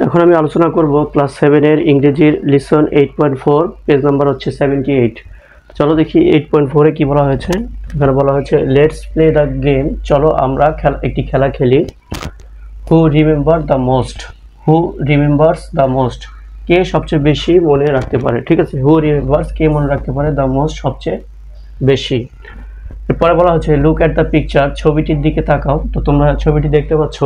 এখন আমি আলোচনা করব ক্লাস 7 এর ইংরেজির লিসন 8.4 পেজ নাম্বার হচ্ছে 78। চলো দেখি 8.4 এ কি বলা হয়েছে। এখানে বলা হয়েছে লেটস প্লে দ্য গেম, চলো আমরা একটি খেলা খেলি। হু রিমেম্বারস দ্য মোস্ট, কে সবচেয়ে বেশি মনে রাখতে পারে। ঠিক আছে, হু রিমেম্বারস, কে মনে রাখতে পারে, দ্য মোস্ট সবচেয়ে বেশি। এরপরে বলা হচ্ছে লুক অ্যাট দ্য পিকচার, ছবিটির দিকে তাকাও। তো তোমরা ছবিটি দেখতে পাচ্ছ।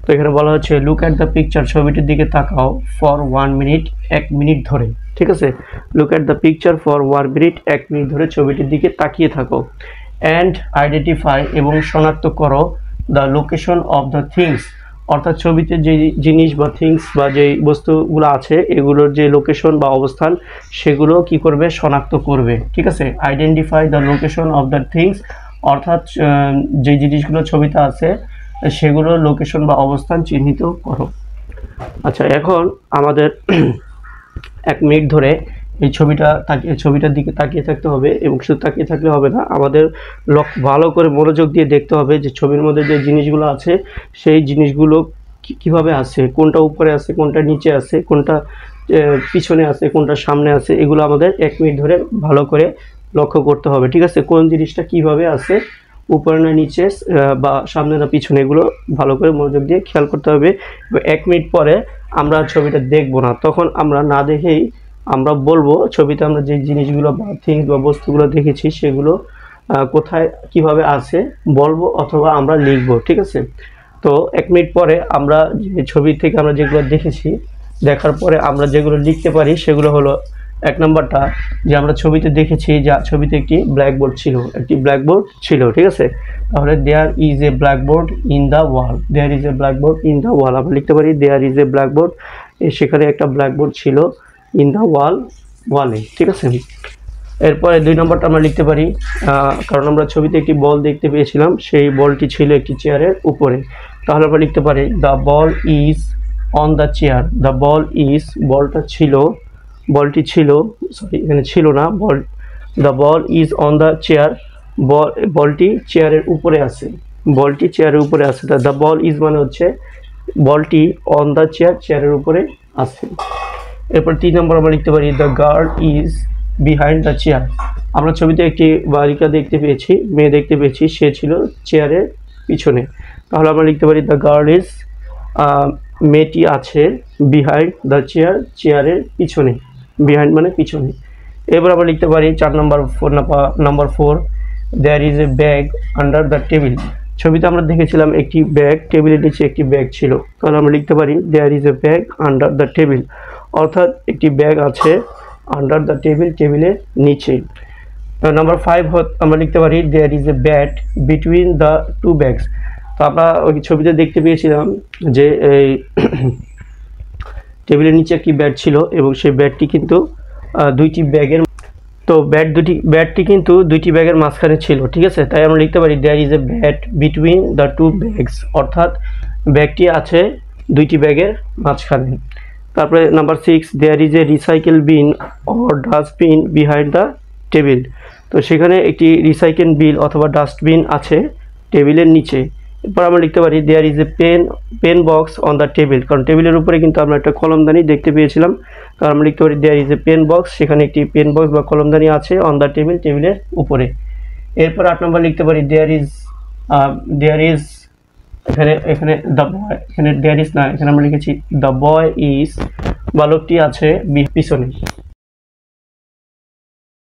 তো এখানে বলা হচ্ছে লুক অ্যাট দ্য পিকচার, ছবিটির দিকে তাকাও ফর 1 মিনিট, 1 মিনিট ধরে। ঠিক আছে, look at the picture for 1 minute, 1 minute ধরে ছবিটির দিকে তাকিয়ে থাকো। অ্যান্ড আইডেন্টিফাই, এবং শনাক্ত করো the location of the things, অর্থাৎ ছবিতে যে জিনিস বা থিংস বা যে বস্তুগুলো আছে এগুলোর যে লোকেশন বা অবস্থান সেগুলো কি করবে, শনাক্ত করবে। ঠিক আছে, identify the location of the things, অর্থাৎ যে জিনিসগুলো ছবিতে আছে সেগুলোর লোকেশন বা অবস্থান চিহ্নিত করো। আচ্ছা, এখন আমাদের 1 মিনিট ধরে এই ছবিটার দিকে তাকিয়ে থাকতে হবে, এবং শুধু তাকিয়ে থাকলে হবে না, আমাদের ভালো করে মনোযোগ দিয়ে দেখতে হবে যে ছবির মধ্যে যে জিনিসগুলো আছে সেই জিনিসগুলো কিভাবে আছে, কোনটা উপরে আছে, কোনটা নিচে আছে, কোনটা পিছনে আছে, কোনটা সামনে আছে, এগুলো আমাদের 1 মিনিট ধরে ভালো করে লক্ষ্য করতে হবে। ঠিক আছে, কোন জিনিসটা কিভাবে আছে, উপরে না নিচে বা সামনে না পিছনে, এগুলো ভালো করে মনোযোগ দিয়ে খেয়াল করতে হবে। 1 মিনিট পরে আমরা ছবিটা দেখব না, তখন আমরা না দেখেই আমরা বলবো ছবিতে আমরা যে জিনিসগুলো বা থিংস বা বস্তুগুলো দেখেছি সেগুলো কোথায় কিভাবে আছে বলবো, অথবা আমরা লিখবো। ঠিক আছে, তো 1 মিনিট পরে আমরা যে ছবি থেকে আমরা যেগুলো দেখেছি, দেখার পরে আমরা যেগুলো লিখতে পারি সেগুলো হলো 1 নম্বরটা যে আমরা ছবিতে দেখেছি যে ছবিতে একটি ব্ল্যাকবোর্ড ছিল, ঠিক আছে। তাহলে there is a blackboard in the wall, there is a blackboard in the wall, আমরা লিখতে পারি দেয়ার ইজ এ ব্ল্যাকবোর্ড, সেখানে একটা ব্ল্যাকবোর্ড ছিল ইন দ্য ওয়ালে। ঠিক আছে, এরপরে 2 নম্বরটা আমরা লিখতে পারি, কারণ আমরা ছবিতে একটি বল দেখতে পেয়েছিলাম, সেই বলটি ছিল একটি চেয়ারের উপরে। তাহলে আমরা লিখতে পারি the ball is on the chair, the ball is, বলটি ছিল, সরি এখানে ছিল না, the ball is on the chair, বলটি চেয়ারের উপরে আছে, দ্য বল ইজ মানে হচ্ছে বলটি অন দ্য চেয়ার, চেয়ারের উপরে আছে। এরপর 3 নম্বর আমরা লিখতে পারি the girl is behind the chair, আমরা ছবিতে একটি বালিকা দেখতে পেয়েছি, মেয়ে দেখতে পেয়েছি, সে ছিল চেয়ারের পিছনে। তাহলে আমরা লিখতে পারি দ্য গার্ল ইজ, মেয়েটি আছে বিহাইন্ড দ্য চেয়ার, চেয়ারের পিছনে, বিহাইন্ড মানে পিছনে। এবার আমরা লিখতে পারি 4 number 4 there is a bag under the table, ছবিতে আমরা দেখেছিলাম একটি ব্যাগ, টেবিলের নিচে একটি ব্যাগ ছিল। তাহলে আমরা লিখতে পারি there is a bag under the table, অর্থাৎ একটি ব্যাগ আছে আন্ডার দ্য টেবিল, টেবিলের নিচে। নাম্বার 5 আমরা লিখতে পারি there is a bat between the 2 bags, তো আমরা ওই ছবিতে দেখতে পেয়েছিলাম যে এই টেবিলের নিচে একটি ব্যাট ছিল, এবং সেই ব্যাটটি কিন্তু দুইটি ব্যাগের, তো ব্যাটটি কিন্তু দুইটি ব্যাগের মাঝখানে ছিল। ঠিক আছে, তাই আমরা লিখতে পারি there is a bat between the 2 bags, অর্থাৎ ব্যাগটি আছে দুইটি ব্যাগের মাঝখানে। তারপরে number 6 there is a recycle bin or dustbin behind the table, তো সেখানে একটি রিসাইকেল বিন অথবা ডাস্টবিন আছে টেবিলের নিচে। এরপর আমরা লিখতে পারি there is a pen box on the table, কারণ টেবিলের উপরে কিন্তু আমরা একটা কলমদানি দেখতে পেয়েছিলাম। তো আমরা লিখতে পারি there is a pen box, সেখানে একটি পেন বক্স বা কলমদানি আছে অন দ্য টেবিল, টেবিলের উপরে। এরপর 8 নম্বর লিখতে পারি দেয়ার ইজ এখানে দ্য বয়, এখানে দেয়ার ইজ না, এখানে আমরা লিখেছি দ্য বয় ইজ, বালকটি আছে পিছনে।